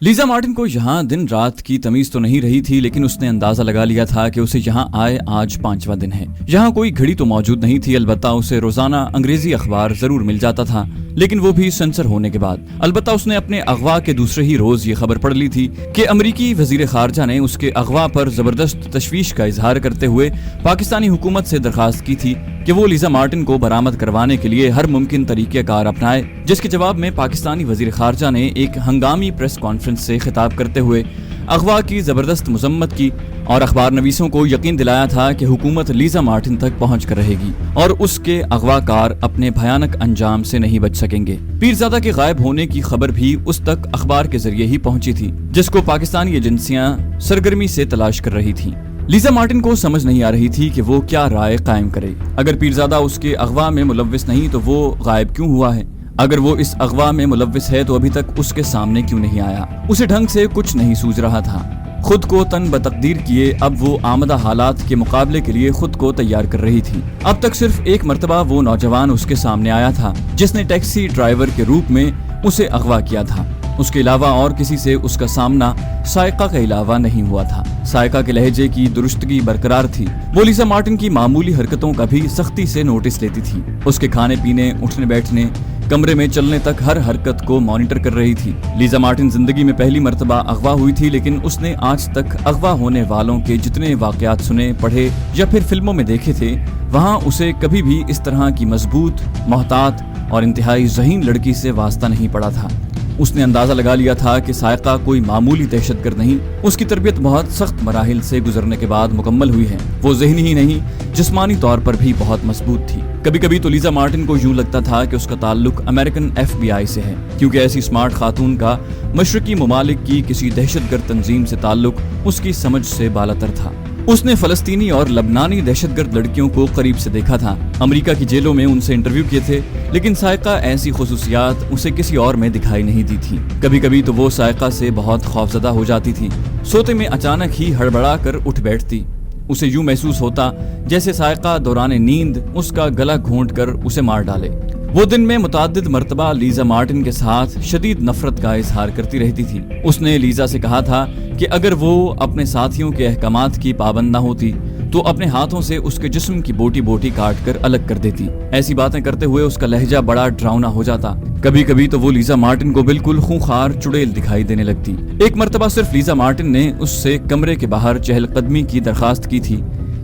Lisa Martin को यहाँ दिन रात की तमीज तो नहीं रही थी, लेकिन उसने अंदाजा लगा लिया था कि उसे यहाँ आए आज 5वां दिन है। यहाँ कोई घड़ी तो मौजूद नहीं थी, अलबत्ता उसे रोजाना अंग्रेजी अखबार जरूर मिल जाता था, लेकिन वो भी सेंसर होने के बाद। अलबत्ता उसने अपने अगवा के दूसरे ही रोज ये खबर पढ़ ली थी कि अमरीकी वजीर खारजा ने उसके अगवा पर जबरदस्त तशवीश का इजहार करते हुए पाकिस्तानी हुकूमत से दरखास्त की थी कि वो लीजा मार्टिन को बरामद करवाने के लिए हर मुमकिन तरीक़ेकार अपनाए, जिसके जवाब में पाकिस्तानी वजीर खारजा ने एक हंगामी प्रेस कॉन्फ्रेंस से खिताब करते हुए अगवा की जबरदस्त मजम्मत की और अखबार नवीसों को यकीन दिलाया था कि हुकूमत लीजा मार्टिन तक पहुंच कर रहेगी और उसके अगवाकार अपने भयानक अंजाम से नहीं बच सकेंगे। पीरजादा के गायब होने की खबर भी उस तक अखबार के जरिए ही पहुंची थी, जिसको पाकिस्तानी एजेंसियां सरगर्मी से तलाश कर रही थी। लीजा मार्टिन को समझ नहीं आ रही थी कि वो क्या राय कायम करे। अगर पीरजादा उसके अगवा में मुलव्विस नहीं तो वो गायब क्यों हुआ है? अगर वो इस अगवा में मुलव्विस है तो अभी तक उसके सामने क्यों नहीं आया? उसे ढंग से कुछ नहीं सूझ रहा था। खुद को तन बतकदीर किए अब वो आमदा हालात के मुकाबले के लिए खुद को तैयार कर रही थी। अब तक सिर्फ एक मर्तबा वो नौजवान उसके सामने आया था जिसने टैक्सी ड्राइवर के रूप में उसे अगवा किया था। उसके अलावा और किसी से उसका सामना सायका के अलावा नहीं हुआ था। सायका के लहजे की दुरुस्तगी बरकरार थी। वो लीजा मार्टिन की मामूली हरकतों का भी सख्ती से नोटिस लेती थी। उसके खाने पीने, उठने बैठने, कमरे में चलने तक हर हरकत को मॉनिटर कर रही थी। लीजा मार्टिन जिंदगी में पहली मर्तबा अगवा हुई थी, लेकिन उसने आज तक अगवा होने वालों के जितने वाकयात सुने, पढ़े या फिर फिल्मों में देखे थे, वहाँ उसे कभी भी इस तरह की मजबूत, मोहतात और इंतहाई ज़हीन लड़की से वास्ता नहीं पड़ा था। उसने अंदाजा लगा लिया था कि सायका कोई मामूली दहशतगर्द नहीं। उसकी तरबियत बहुत सख्त मराहिल से गुजरने के बाद मुकम्मल हुई है। वो ज़हनी ही नहीं, जिस्मानी तौर पर भी बहुत मजबूत थी। कभी कभी तो लीजा मार्टिन को यूं लगता था कि उसका ताल्लुक अमेरिकन FBI से है, क्योंकि ऐसी स्मार्ट खातून का मशरकी ममालिक की किसी दहशतगर्द तंजीम से ताल्लुक उसकी समझ से बालातर था। उसने फलस्तीनी और लबनानी दहशतगर्द लड़कियों को करीब से देखा था, अमेरिका की जेलों में उनसे इंटरव्यू किए थे, लेकिन सायका ऐसी खुसूसियात उसे किसी और में दिखाई नहीं दी थी। कभी कभी तो वो सायका से बहुत खौफजदा हो जाती थी। सोते में अचानक ही हड़बड़ा कर उठ बैठती। उसे यूं महसूस होता जैसे सायका दौरान नींद उसका गला घोंट कर उसे मार डाले। वो दिन में मुताद्दिद मर्तबा लीजा मार्टिन के साथ शदीद नफरत का इजहार करती रहती थी। उसने लीजा से कहा था कि अगर वो अपने साथियों के अहकामात की पाबंद ना होती तो अपने हाथों से उसके जिस्म की बोटी बोटी काट कर अलग कर देती। ऐसी बातें करते हुए उसका लहजा बड़ा डरावना हो जाता। कभी कभी तो वो लीजा मार्टिन को बिल्कुल खूंखार चुड़ैल दिखाई देने लगती। एक मर्तबा सिर्फ लीजा मार्टिन ने उससे कमरे के बाहर चहलकदमी की दरखास्त की थी,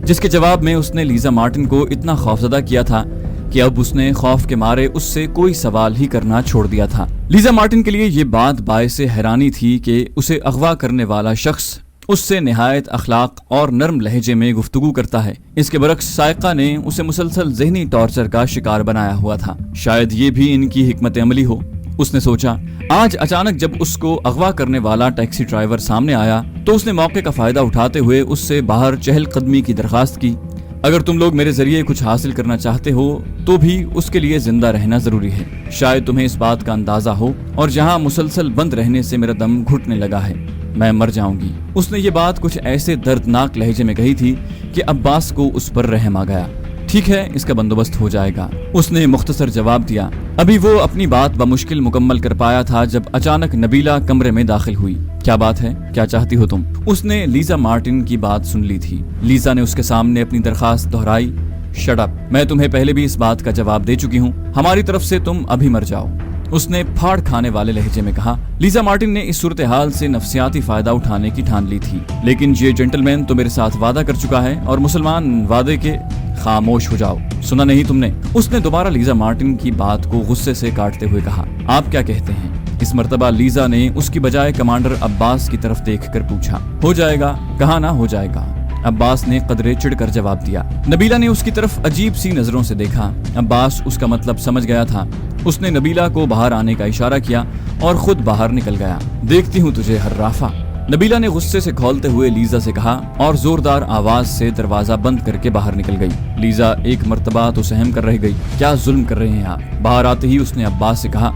जिसके जवाब में उसने लीजा मार्टिन को इतना खौफजदा किया था कि अब उसने खौफ के मारे उससे कोई सवाल ही करना छोड़ दिया था। लीजा मार्टिन के लिए ये बात बायसे हैरानी थी कि उसे अगवा करने वाला शख्स उससे निहायत अखलाक और नर्म लहजे में गुफ्तगू करता है। इसके बरक्स सायका ने उसे मुसलसल ज़हनी टॉर्चर का शिकार बनाया हुआ था। शायद ये भी इनकी हिकमत अमली हो। उसने सोचा, आज अचानक जब उसको अगवा करने वाला टैक्सी ड्राइवर सामने आया तो उसने मौके का फायदा उठाते हुए उससे बाहर चहलकदमी की दरखास्त की। अगर तुम लोग मेरे जरिए कुछ हासिल करना चाहते हो तो भी उसके लिए जिंदा रहना जरूरी है। शायद तुम्हें इस बात का अंदाजा हो, और जहाँ मुसलसल बंद रहने से मेरा दम घुटने लगा है, मैं मर जाऊंगी। उसने ये बात कुछ ऐसे दर्दनाक लहजे में कही थी कि अब्बास को उस पर रहम आ गया। ठीक है, इसका बंदोबस्त हो जाएगा, उसने मुख्तसर जवाब दिया। अभी वो अपनी बात बमुश्किल मुकम्मल कर पाया था जब अचानक नबीला कमरे में दाखिल हुई। क्या बात है, क्या चाहती हो तुम? उसने लीजा मार्टिन की बात सुन ली थी। लीजा ने उसके सामने अपनी दरखास्त दोहराई। शट अप, मैं तुम्हें पहले भी इस बात का जवाब दे चुकी हूँ। हमारी तरफ से तुम अभी मर जाओ, उसने फाड़ खाने वाले लहजे में कहा। लीजा मार्टिन ने इस सूरत हाल से नफसियाती फायदा उठाने की ठान ली थी, लेकिन ये जेंटलमैन तो मेरे साथ वादा कर चुका है और मुसलमान वादे के खामोश हो जाओ। सुना नहीं तुमने? उसने दोबारा लीजा मार्टिन की बात को गुस्से से काटते हुए कहा। आप क्या कहते हैं? इस मर्तबा लीजा ने उसकी बजाय कमांडर अब्बास की तरफ देखकर पूछा। हो जाएगा, कहा ना हो जाएगा, अब्बास ने कदरे चिढ़कर जवाब दिया। नबीला ने उसकी तरफ अजीब सी नजरों से देखा। अब्बास उसका मतलब समझ गया था। उसने नबीला को बाहर आने का इशारा किया और खुद बाहर निकल गया। देखती हूँ तुझे हर्राफा, नबीला ने गुस्से से खौलते हुए लीजा से कहा और जोरदार आवाज से दरवाजा बंद करके बाहर निकल गई। लीजा एक मर्तबा तो सहम कर रह गई। क्या जुल्म कर रहे हैं आप? बाहर आते ही उसने अब्बास से कहा।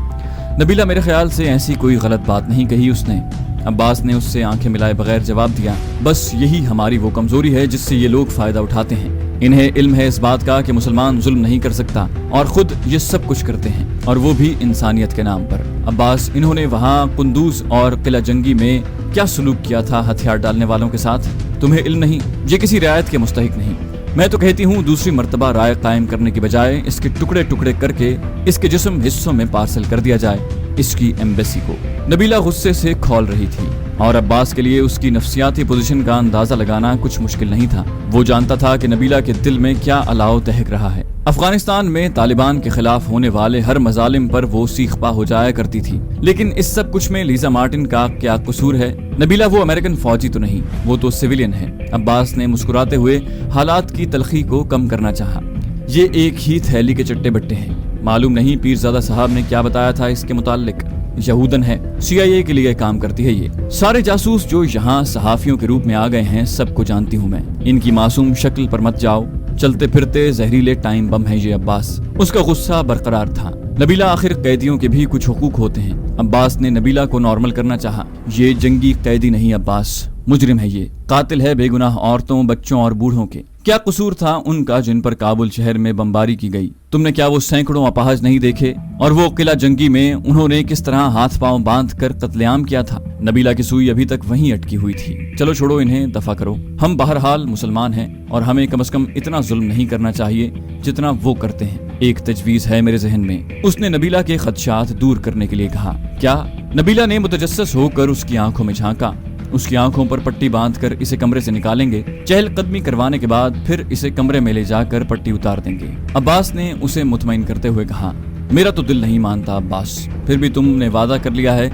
नबीला, मेरे ख्याल से ऐसी कोई गलत बात नहीं कही उसने। अब्बास ने उससे आंखें मिलाए बगैर जवाब दिया। बस यही हमारी वो कमजोरी है जिससे ये लोग फायदा उठाते हैं। انہیں علم ہے اس بات کا کہ مسلمان ظلم نہیں کر سکتا اور خود یہ سب کچھ کرتے ہیں، اور وہ بھی انسانیت کے نام پر۔ عباس، انہوں نے وہاں قندوز اور قلعہ جنگی میں کیا سلوک کیا تھا ہتھیار ڈالنے والوں کے ساتھ؟ تمہیں علم نہیں؟ یہ کسی رعایت کے مستحق نہیں۔ میں تو کہتی ہوں دوسری مرتبہ رائے قائم کرنے کی بجائے اس کے ٹکڑے ٹکڑے کر کے اس کے جسم حصوں میں پارسل کر دیا جائے اس کی ایمبیسی کو۔ نبیلہ غصے سے کھول رہی تھی اور عباس کے لیے اس کی نفسیاتی پوزیشن کا اندازہ لگانا کچھ مشکل نہیں تھا۔ وہ جانتا تھا کہ نبیلہ کے دل میں کیا الاؤ دہک رہا ہے۔ افغانستان میں طالبان کے خلاف ہونے والے ہر مظالم پر وہ سیخ پا ہو جایا کرتی تھی، لیکن اس سب کچھ میں لیزا مارٹن کا کیا قصور ہے؟ نبیلہ وہ امریکن فوجی تو نہیں، وہ تو سویلین ہے۔ عباس نے مسکراتے ہوئے حالات کی تلخی کو کم کرنا چاہا۔ یہ ایک ہی تھیلی کے چٹے بٹے ہیں۔ معلوم نہیں پیرزادہ صاحب نے کیا بتایا تھا اس کے متعلق۔ یہودن ہے، CIA کے لیے کام کرتی ہے۔ یہ سارے جاسوس جو یہاں صحافیوں کے روپ میں آ گئے ہیں سب کو جانتی ہوں میں۔ ان کی معصوم شکل پر مت جاؤ، چلتے پھرتے زہریلے ٹائم بم ہے یہ۔ عباس، اس کا غصہ برقرار تھا۔ نبیلہ، آخر قیدیوں کے بھی کچھ حقوق ہوتے ہیں۔ عباس نے نبیلہ کو نارمل کرنا چاہا۔ یہ جنگی قیدی نہیں عباس، مجرم ہے یہ، قاتل ہے بے گناہ عورتوں، بچوں اور بوڑھوں کے۔ کیا قصور تھا ان کا جن پر کابل شہر میں بمباری کی گئی؟ تم نے کیا وہ سینکڑوں اپاہج نہیں دیکھے؟ اور وہ قلعہ جنگی میں انہوں نے کس طرح ہاتھ پاؤں باندھ کر قتل عام کیا تھا؟ نبیلہ کی سوئی ابھی تک وہیں اٹکی ہوئی تھی۔ چلو چھوڑو انہیں، دفع کرو۔ ہم بہرحال مسلمان ہیں اور ہمیں کم از کم اتنا ظلم نہیں کرنا چاہیے جتنا وہ کرتے ہیں۔ ایک تجویز ہے میرے ذہن میں، اس نے نبیلہ کے خدشات دور کرنے کے لیے کہا۔ کیا؟ نبیلہ نے متجسس ہو کر اس کی آنکھوں میں جھانکا۔ اس کی آنکھوں پر پٹی باندھ کر اسے کمرے سے نکالیں گے، چہل قدمی کروانے کے بعد پھر اسے کمرے میں لے جا کر پٹی اتار دیں گے۔ عباس نے اسے مطمئن کرتے ہوئے کہا۔ میرا تو دل نہیں مانتا عباس، پھر بھی تم نے وعدہ کر لیا ہے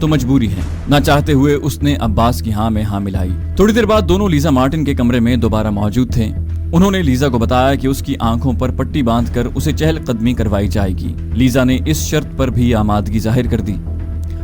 تو مجبوری ہے۔ نہ چاہتے ہوئے اس نے عباس کی ہاں میں ہاں ملائی۔ تھوڑی دیر بعد دونوں لیزا مارٹن کے کمرے میں دوبارہ موجود تھے۔ انہوں نے لیزا کو بتایا کہ اس کی آنکھوں پر پٹی باندھ کر اسے چہل قدمی کروائی جائے گی۔ لیزا نے اس شرط پر بھی آمادگی ظاہر کر دی۔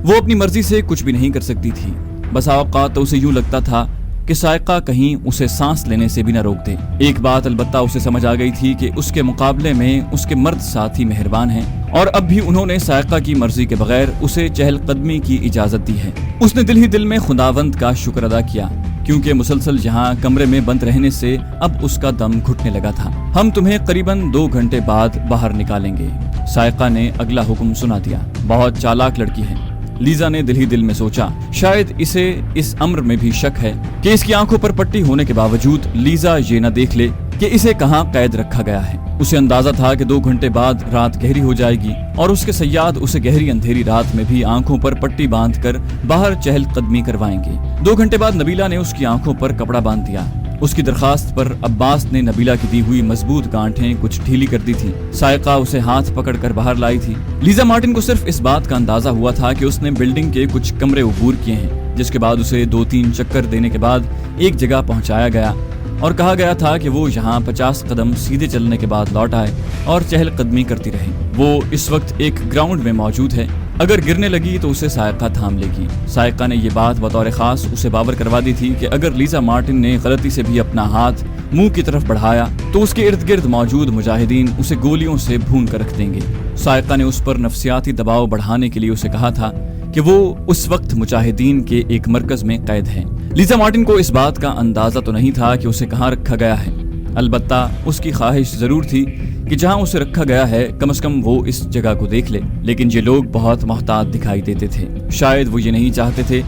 وہ اپنی مرضی سے کچھ بھی نہیں کر سکتی تھی۔ بسا اوقات تو اسے یوں لگتا تھا کہ سائقہ کہیں اسے سانس لینے سے بھی نہ روک دے۔ ایک بات البتہ اسے سمجھ آ گئی تھی کہ اس کے مقابلے میں اس کے مرد ساتھی مہربان ہیں، اور اب بھی انہوں نے سائقہ کی مرضی کے بغیر اسے چہل قدمی کی اجازت دی ہے۔ اس نے دل ہی دل میں خداوند کا شکر ادا کیا، کیونکہ مسلسل یہاں کمرے میں بند رہنے سے اب اس کا دم گھٹنے لگا تھا۔ ہم تمہیں قریباً 2 گھنٹے بعد باہر نکالیں گے، سائقہ نے اگلا حکم سنا دیا۔ بہت چالاک لڑکی ہے، لیزا نے دل ہی دل میں سوچا۔ شاید اسے اس امر میں بھی شک ہے کہ اس کی آنکھوں پر پٹی ہونے کے باوجود لیزا یہ نہ دیکھ لے کہ اسے کہاں قید رکھا گیا ہے۔ اسے اندازہ تھا کہ 2 گھنٹے بعد رات گہری ہو جائے گی اور اس کے صیاد اسے گہری اندھیری رات میں بھی آنکھوں پر پٹی باندھ کر باہر چہل قدمی کروائیں گے۔ 2 گھنٹے بعد نبیلہ نے اس کی آنکھوں پر کپڑا باندھ دیا۔ اس کی درخواست پر عباس نے نبیلہ کی دی ہوئی مضبوط گانٹھیں کچھ ڈھیلی کر دی تھی۔ سائقہ اسے ہاتھ پکڑ کر باہر لائی تھی۔ لیزا مارٹن کو صرف اس بات کا اندازہ ہوا تھا کہ اس نے بلڈنگ کے کچھ کمرے عبور کیے ہیں، جس کے بعد اسے 2-3 چکر دینے کے بعد ایک جگہ پہنچایا گیا اور کہا گیا تھا کہ وہ یہاں 50 قدم سیدھے چلنے کے بعد لوٹ آئے اور چہل قدمی کرتی رہے۔ وہ اس وقت ایک گراؤنڈ میں موجود ہے، اگر گرنے لگی تو اسے سائقہ تھام لے گی۔ سائقہ نے یہ بات بطور خاص اسے باور کروا دی تھی کہ اگر لیزا مارٹن نے غلطی سے بھی اپنا ہاتھ منہ کی طرف بڑھایا تو اس کے ارد گرد موجود مجاہدین اسے گولیوں سے بھون کر رکھ دیں گے۔ سائقہ نے اس پر نفسیاتی دباؤ بڑھانے کے لیے اسے کہا تھا کہ وہ اس وقت مجاہدین کے ایک مرکز میں قید ہے۔ لیزا مارٹن کو اس بات کا اندازہ تو نہیں تھا کہ اسے کہاں رکھا گیا ہے، البتہ اس کی خواہش ضرور تھی کہ جہاں اسے رکھا گیا ہے کم از کم وہ اس جگہ کو دیکھ لے، لیکن یہ لوگ بہت محتاط دکھائی دیتے تھے۔ شاید وہ یہ نہیں چاہتے تھے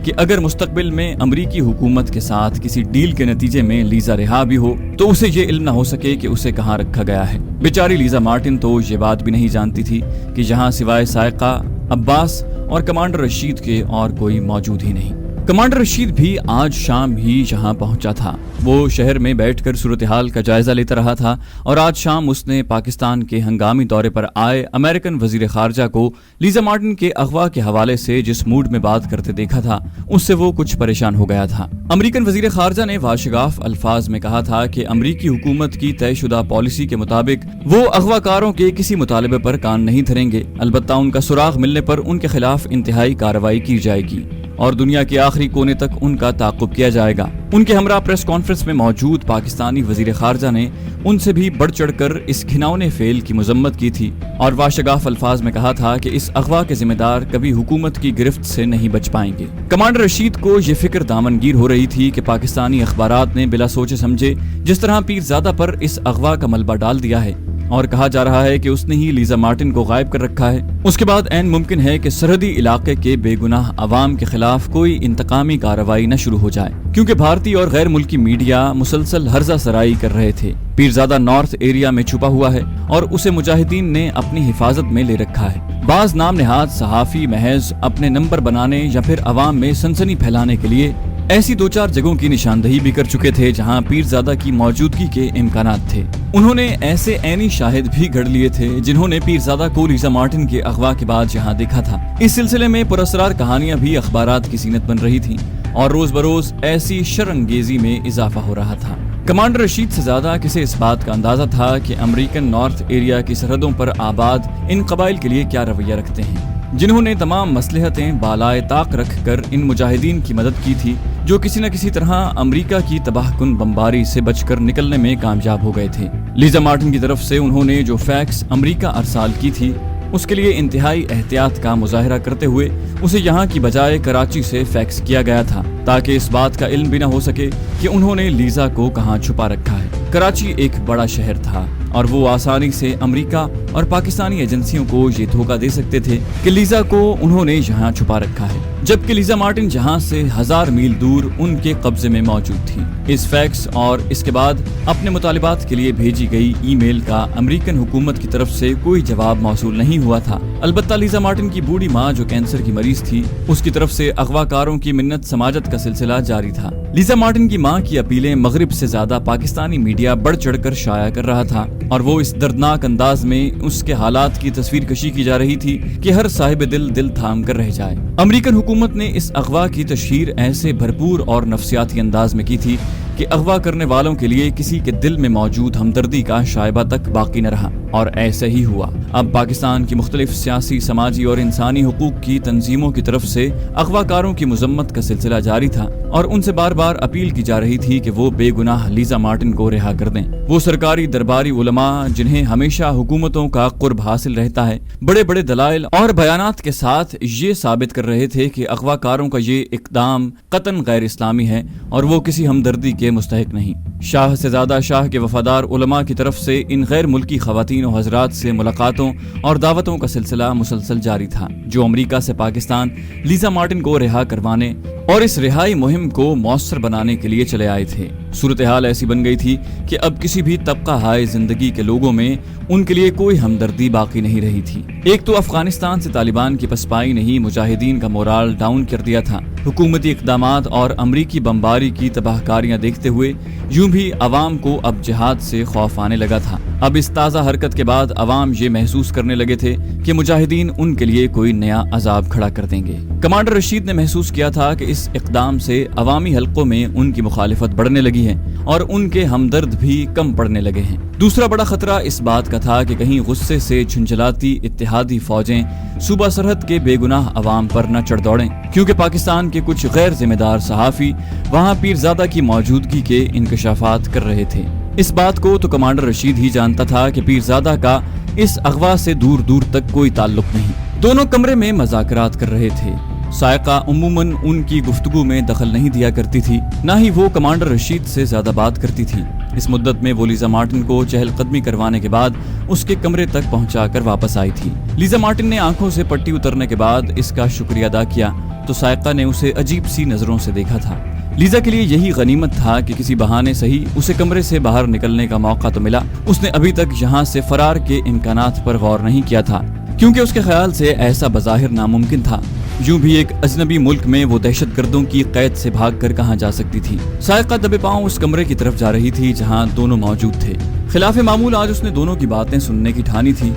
کہ اگر مستقبل میں امریکی حکومت کے ساتھ کسی ڈیل کے نتیجے میں لیزا رہا بھی ہو تو اسے یہ علم نہ ہو سکے کہ اسے کہاں رکھا گیا ہے۔ بیچاری لیزا مارٹن تو یہ بات بھی نہیں جانتی تھی کہ یہاں سوائے سائقہ، عباس اور کمانڈر رشید کے اور کوئی موجود ہی نہیں۔ کمانڈر رشید بھی آج شام ہی یہاں پہنچا تھا۔ وہ شہر میں بیٹھ کر صورتحال کا جائزہ لیتا رہا تھا اور آج شام اس نے پاکستان کے ہنگامی دورے پر آئے امریکن وزیر خارجہ کو لیزا مارٹن کے اغوا کے حوالے سے جس موڈ میں بات کرتے دیکھا تھا اس سے وہ کچھ پریشان ہو گیا تھا۔ امریکن وزیر خارجہ نے واشگاف الفاظ میں کہا تھا کہ امریکی حکومت کی طے شدہ پالیسی کے مطابق وہ اغوا کاروں کے کسی مطالبے پر کان نہیں دھریں گے، البتہ ان کا سراغ ملنے پر ان کے خلاف انتہائی کارروائی کی جائے گی۔ اور دنیا کے آخری کونے تک ان کا تعاقب کیا جائے گا۔ ان کے ہمراہ پریس کانفرنس میں موجود پاکستانی وزیر خارجہ نے ان سے بھی بڑھ چڑھ کر اس گھناؤنے فعل کی مذمت کی تھی اور واشگاف الفاظ میں کہا تھا کہ اس اغوا کے ذمہ دار کبھی حکومت کی گرفت سے نہیں بچ پائیں گے۔ کمانڈر رشید کو یہ فکر دامنگیر ہو رہی تھی کہ پاکستانی اخبارات نے بلا سوچے سمجھے جس طرح پیرزادہ پر اس اغوا کا ملبہ ڈال دیا ہے اور کہا جا رہا ہے کہ اس نے ہی لیزا مارٹن کو غائب کر رکھا ہے، اس کے بعد عین ممکن ہے کہ سرحدی علاقے کے بے گناہ عوام کے خلاف کوئی انتقامی کارروائی نہ شروع ہو جائے، کیونکہ بھارتی اور غیر ملکی میڈیا مسلسل ہرزہ سرائی کر رہے تھے۔ پیرزادہ نارتھ ایریا میں چھپا ہوا ہے اور اسے مجاہدین نے اپنی حفاظت میں لے رکھا ہے۔ بعض نام نہاد صحافی محض اپنے نمبر بنانے یا پھر عوام میں سنسنی پھیلانے کے لیے ایسی دو چار جگہوں کی نشاندہی بھی کر چکے تھے جہاں پیرزادہ کی موجودگی کے امکانات تھے۔ انہوں نے ایسے عینی شاہد بھی گھڑ لیے تھے جنہوں نے پیرزادہ کو لیزا مارٹن کے اغوا کے بعد یہاں دیکھا تھا۔ اس سلسلے میں پراسرار کہانیاں بھی اخبارات کی زینت بن رہی تھیں اور روز بروز ایسی شرانگیزی میں اضافہ ہو رہا تھا۔ کمانڈر رشید سے زیادہ کسی اس بات کا اندازہ تھا کہ امریکن نارتھ ایریا کی سرحدوں پر آباد ان قبائل کے لیے کیا رویہ رکھتے ہیں، جنہوں نے تمام مصلحتیں بالائے طاق رکھ کر ان مجاہدین کی مدد کی تھی جو کسی نہ کسی طرح امریکہ کی تباہ کن بمباری سے بچ کر نکلنے میں کامیاب ہو گئے تھے۔ لیزا مارٹن کی طرف سے انہوں نے جو فیکس امریکہ ارسال کی تھی اس کے لیے انتہائی احتیاط کا مظاہرہ کرتے ہوئے اسے یہاں کی بجائے کراچی سے فیکس کیا گیا تھا تاکہ اس بات کا علم بھی نہ ہو سکے کہ انہوں نے لیزا کو کہاں چھپا رکھا ہے۔ کراچی ایک بڑا شہر تھا اور وہ آسانی سے امریکہ اور پاکستانی ایجنسیوں کو یہ دھوکہ دے سکتے تھے کہ لیزا کو انہوں نے یہاں چھپا رکھا ہے، جبکہ لیزا مارٹن جہاں سے 1000 میل دور ان کے قبضے میں موجود تھی۔ اس فیکس اور اس کے بعد اپنے مطالبات کے لیے بھیجی گئی ای میل کا امریکن حکومت کی طرف سے کوئی جواب موصول نہیں ہوا تھا۔ البتہ لیزا مارٹن کی بوڑھی ماں جو کینسر کی مریض تھی، اس کی طرف سے اغوا کاروں کی منت سماجت کا سلسلہ جاری تھا۔ لیزا مارٹن کی ماں کی اپیلیں مغرب سے زیادہ پاکستانی میڈیا بڑھ چڑھ کر شائع کر رہا تھا اور وہ اس دردناک انداز میں اس کے حالات کی تصویر کشی کی جا رہی تھی کہ ہر صاحب دل تھام کر رہ جائے۔ امریکن حکومت نے اس اغوا کی تشہیر ایسے بھرپور اور نفسیاتی انداز میں کی تھی کہ اغوا کرنے والوں کے لیے کسی کے دل میں موجود ہمدردی کا شائبہ تک باقی نہ رہا، اور ایسے ہی ہوا۔ اب پاکستان کی مختلف سیاسی، سماجی اور انسانی حقوق کی تنظیموں کی طرف سے اغوا کاروں کی مذمت کا سلسلہ جاری تھا اور ان سے بار بار اپیل کی جا رہی تھی کہ وہ بے گناہ لیزا مارٹن کو رہا کر دیں۔ وہ سرکاری درباری علماء جنہیں ہمیشہ حکومتوں کا قرب حاصل رہتا ہے، بڑے بڑے دلائل اور بیانات کے ساتھ یہ ثابت کر رہے تھے کہ اغوا کاروں کا یہ اقدام قطعاً غیر اسلامی ہے اور وہ کسی ہمدردی کے مستحق نہیں۔ شاہ سے زیادہ شاہ کے وفادار علماء کی طرف سے ان غیر ملکی خواتین و حضرات سے ملاقاتوں اور دعوتوں کا سلسلہ مسلسل جاری تھا، جو امریکہ سے پاکستان لیزا مارٹن کو رہا کروانے اور اس رہائی مہم کو مؤثر بنانے کے لیے چلے آئے تھے۔ صورتحال ایسی بن گئی تھی کہ اب کسی بھی طبقہ ہائے زندگی کے لوگوں میں ان کے لیے کوئی ہمدردی باقی نہیں رہی تھی۔ ایک تو افغانستان سے طالبان کی پسپائی نے ہی مجاہدین کا مورال ڈاؤن کر دیا تھا۔ حکومتی اقدامات اور امریکی بمباری کی تباہ کاریاں دیکھتے ہوئے یوں بھی عوام کو اب جہاد سے خوف آنے لگا تھا۔ اب اس تازہ حرکت کے بعد عوام یہ محسوس کرنے لگے تھے کہ مجاہدین ان کے لیے کوئی نیا عذاب کھڑا کر دیں گے۔ کمانڈر رشید نے محسوس کیا تھا کہ اس اقدام سے عوامی حلقوں میں ان کی مخالفت بڑھنے لگی ہے اور ان کے ہمدرد بھی کم پڑنے لگے ہیں۔ دوسرا بڑا خطرہ اس بات کا تھا کہ کہیں غصے سے جھنجھلاتی اتحادی فوجیں صوبہ سرحد کے بے گناہ عوام پر نہ چڑھ دوڑیں، کیونکہ پاکستان کے کچھ غیر ذمہ دار صحافی وہاں پیرزادہ کی موجودگی کے انکشافات کر رہے تھے۔ اس بات کو تو کمانڈر رشید ہی جانتا تھا کہ پیرزادہ کا اس اغوا سے دور دور تک کوئی تعلق نہیں۔ دونوں کمرے میں مذاکرات کر رہے تھے۔ سائقہ عموماً ان کی گفتگو میں دخل نہیں دیا کرتی تھی، نہ ہی وہ کمانڈر رشید سے زیادہ بات کرتی تھی۔ اس مدت میں وہ لیزا مارٹن کو چہل قدمی کروانے کے بعد اس کے کمرے تک پہنچا کر واپس آئی تھی۔ لیزا مارٹن نے آنکھوں سے پٹی اترنے کے بعد اس کا شکریہ ادا کیا تو سائقہ نے اسے عجیب سی نظروں سے دیکھا تھا۔ لیزا کے لیے یہی غنیمت تھا کہ کسی بہانے صحیح اسے کمرے سے باہر نکلنے کا موقع تو ملا۔ اس نے ابھی تک یہاں سے فرار کے امکانات پر غور نہیں کیا تھا، کیونکہ اس کے خیال سے ایسا بظاہر ناممکن تھا۔ یوں بھی ایک اجنبی ملک میں وہ دہشت گردوں کی قید سے بھاگ کر کہاں جا سکتی تھی۔ سائقہ دبے پاؤں اس کمرے کی طرف جا رہی تھی جہاں دونوں موجود تھے۔ خلاف معمول آج اس نے دونوں کی باتیں سننے کی ٹھانی تھی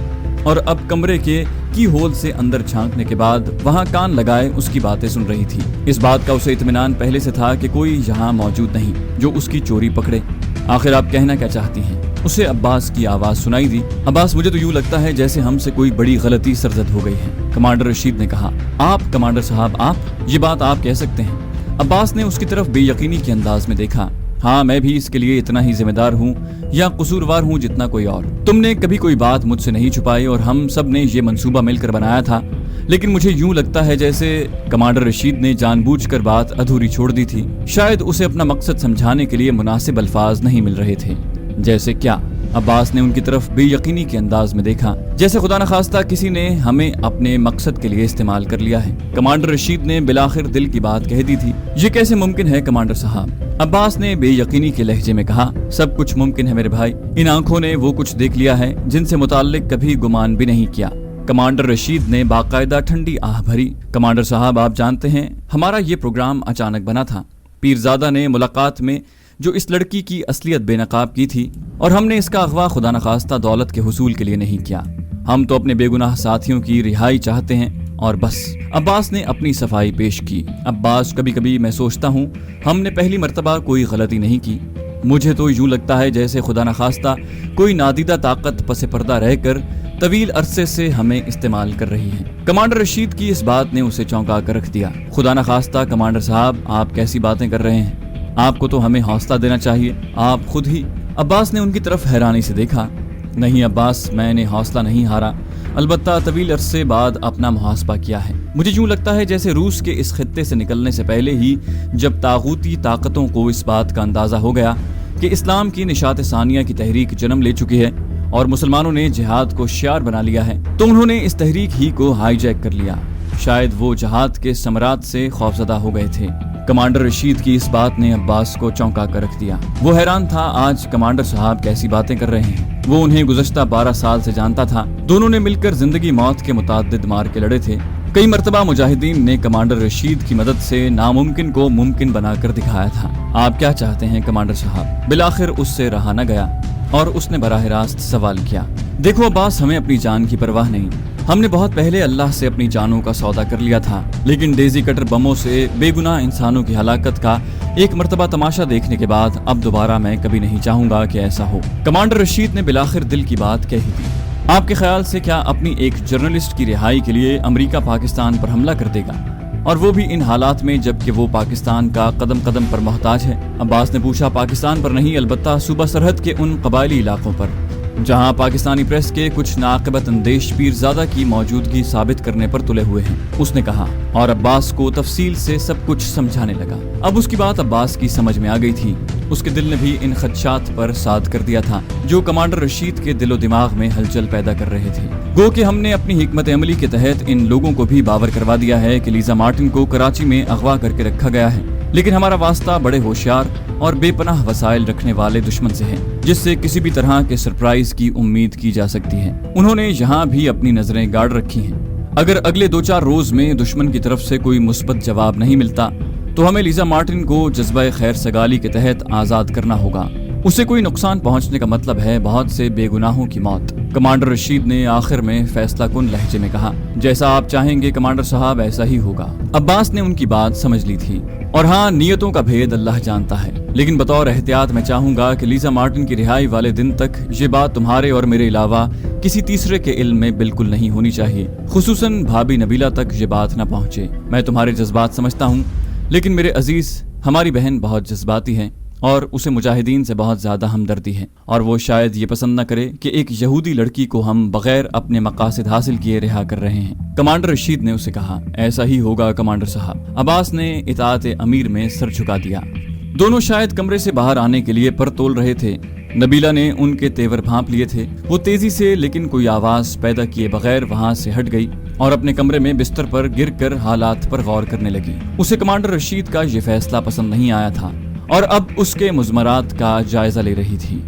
اور اب کمرے کے کی ہول سے اندر جھانکنے کے بعد وہاں کان لگائے اس کی باتیں سن رہی تھی۔ اس بات کا اسے اطمینان پہلے سے تھا کہ کوئی یہاں موجود نہیں جو اس کی چوری پکڑے۔ आखिर आप कहना क्या चाहती हैं? उसे अब्बास की आवाज सुनाई दी। अब्बास, मुझे तो यूं लगता है जैसे हमसे कोई बड़ी गलती सरजद हो गई है, कमांडर रशीद ने कहा। आप कमांडर साहब, आप ये बात आप कह सकते हैं? अब्बास ने उसकी तरफ बेयकीनी के अंदाज में देखा। हाँ, मैं भी इसके लिए इतना ही जिम्मेदार हूँ या कसूरवार हूँ जितना कोई और। तुमने कभी कोई बात मुझसे नहीं छुपाई और हम सब ने ये मंसूबा मिलकर बनाया था, लेकिन मुझे यूं लगता है जैसे कमांडर रशीद ने जानबूझकर बात अधूरी छोड़ दी थी। शायद उसे अपना मकसद समझाने के लिए मुनासिब अल्फाज नहीं मिल रहे थे। जैसे क्या? अब्बास ने उनकी तरफ बेयकीनी के अंदाज में देखा। जैसे खुदा न खास्ता किसी ने हमें अपने मकसद के लिए इस्तेमाल कर लिया है। कमांडर रशीद ने बिलाखिर दिल की बात कह दी थी। ये कैसे मुमकिन है कमांडर साहब? अब्बास ने बेयकीनी के लहजे में कहा। सब कुछ मुमकिन है मेरे भाई। इन आंखों ने वो कुछ देख लिया है जिनसे मुताल्लिक कभी गुमान भी नहीं किया। कमांडर रशीद ने बाकायदा ठंडी आह भरी। कमांडर साहब, आप जानते हैं हमारा ये प्रोग्राम अचानक बना था। पीरजादा ने मुलाकात में जो इस लड़की की असलियत बेनकाब की थी और हमने इसका अगवा खुदा न खास्ता दौलत के हुसूल के लिए नहीं किया। हम तो अपने बेगुनाह साथियों की रिहाई चाहते हैं और बस। अब्बास ने अपनी सफाई पेश की। अब्बास, कभी कभी मैं सोचता हूँ हमने पहली मर्तबा कोई गलती नहीं की। मुझे तो यूं लगता है जैसे खुदा न खास्ता कोई नादीदा ताकत पसे पर्दा रहकर तवील अरसे से हमें इस्तेमाल कर रही है। कमांडर रशीद की इस बात ने उसे चौंका कर रख दिया। खुदा न खास्ता कमांडर साहब, आप कैसी बातें कर रहे हैं? आपको तो हमें हौसला देना चाहिए, आप खुद ही। अब्बास ने उनकी तरफ हैरानी से देखा। नहीं अब्बास, मैंने हौसला नहीं हारा, अलबत्ता तवील अरसे बाद अपना मुहासबा किया है। मुझे यूं लगता है जैसे रूस के इस खित्ते से निकलने से पहले ही जब तागूती ताकतों को इस बात का अंदाजा हो गया कि इस्लाम की निशात सानिया की तहरीक जन्म ले चुकी है और मुसलमानों ने जिहाद को शियार बना लिया है, तो उन्होंने इस तहरीक ही को हाईजैक कर लिया। शायद वो जिहाद के समरात से खौफजदा हो गए थे। कमांडर रशीद की इस बात ने अब्बास को चौंका कर रख दिया। वो हैरान था आज कमांडर साहब कैसी बातें कर रहे हैं। वो उन्हें गुज़श्ता 12 साल से जानता था। दोनों ने मिलकर जिंदगी मौत के मुताद्दिद मार के लड़े थे। कई मर्तबा मुजाहिदीन ने कमांडर रशीद की मदद से नामुमकिन को मुमकिन बनाकर दिखाया था। आप क्या चाहते हैं कमांडर साहब? बिलाखिर उससे रहा न गया और उसने बराह रास्त सवाल किया। देखो अब्बास, हमें अपनी जान की परवाह नहीं। हमने बहुत पहले अल्लाह से अपनी जानों का सौदा कर लिया था, लेकिन डेजी कटर बमों से बेगुनाह इंसानों की हलाकत का एक मर्तबा तमाशा देखने के बाद अब दोबारा मैं कभी नहीं चाहूंगा कि ऐसा हो। कमांडर रशीद ने बिलाखिर दिल की बात कही थी। आपके ख्याल से क्या अपनी एक जर्नलिस्ट की रिहाई के लिए अमेरिका पाकिस्तान पर हमला कर देगा, और वो भी इन हालात में जबकि वो पाकिस्तान का कदम कदम पर मोहताज है? अब्बास ने पूछा। पाकिस्तान पर नहीं, अलबत्ता सूबा सरहद के उन कबायली इलाकों पर जहां पाकिस्तानी प्रेस के कुछ नाक़िबत अंदेश पीरजादा की मौजूदगी साबित करने पर तुले हुए हैं, उसने कहा, और अब्बास को तफसील से सब कुछ समझाने लगा। अब उसकी बात अब्बास की समझ में आ गई थी। उसके दिल ने भी इन खदशात पर साद कर दिया था जो कमांडर रशीद के दिलो दिमाग में हलचल पैदा कर रहे थे। गो कि हमने अपनी हिकमत अमली के तहत इन लोगों को भी बावर करवा दिया है कि लीजा मार्टिन को कराची में अगवा करके रखा गया है, लेकिन हमारा वास्ता बड़े होशियार और बेपनाह वसाइल रखने वाले दुश्मन से है, जिससे किसी भी तरह के सरप्राइज की उम्मीद की जा सकती है। उन्होंने यहाँ भी अपनी नजरें गाड़ रखी हैं। अगर अगले 2-4 रोज में दुश्मन की तरफ से कोई मुस्बत जवाब नहीं मिलता तो हमें लीजा मार्टिन को जज्बा खैर सगाली के तहत आजाद करना होगा। उसे कोई नुकसान पहुंचने का मतलब है बहुत से बेगुनाहों की मौत। कमांडर रशीद ने आखिर में फैसला कुन लहजे में कहा। जैसा आप चाहेंगे कमांडर साहब, ऐसा ही होगा। अब्बास ने उनकी बात समझ ली थी। और हाँ, नियतों का भेद अल्लाह जानता है, लेकिन बतौर एहतियात मैं चाहूंगा कि लीजा मार्टिन की रिहाई वाले दिन तक ये बात तुम्हारे और मेरे अलावा किसी तीसरे के इल्म में बिल्कुल नहीं होनी चाहिए, खुसूसन भाभी नबीला तक ये बात न पहुंचे। मैं तुम्हारे जज्बात समझता हूँ, लेकिन मेरे अजीज, हमारी बहन बहुत जज्बाती है और उसे मुजाहिदीन से बहुत ज्यादा हमदर्दी है, और वो शायद ये पसंद न करे कि एक यहूदी लड़की को हम बगैर अपने मकासद हासिल किए रिहा कर रहे हैं। कमांडर रशीद ने उसे कहा। ऐसा ही होगा कमांडर साहब। अब्बास ने इताअत अमीर में सर झुका दिया। दोनों शायद कमरे से बाहर आने के लिए पर तोल रहे थे। नबीला ने उनके तेवर भांप लिए थे। वो तेजी से लेकिन कोई आवाज पैदा किए बगैर वहां से हट गई और अपने कमरे में बिस्तर पर गिरकर हालात पर गौर करने लगी। उसे कमांडर रशीद का ये फैसला पसंद नहीं आया था और अब उसके मुज़मरात का जायजा ले रही थी।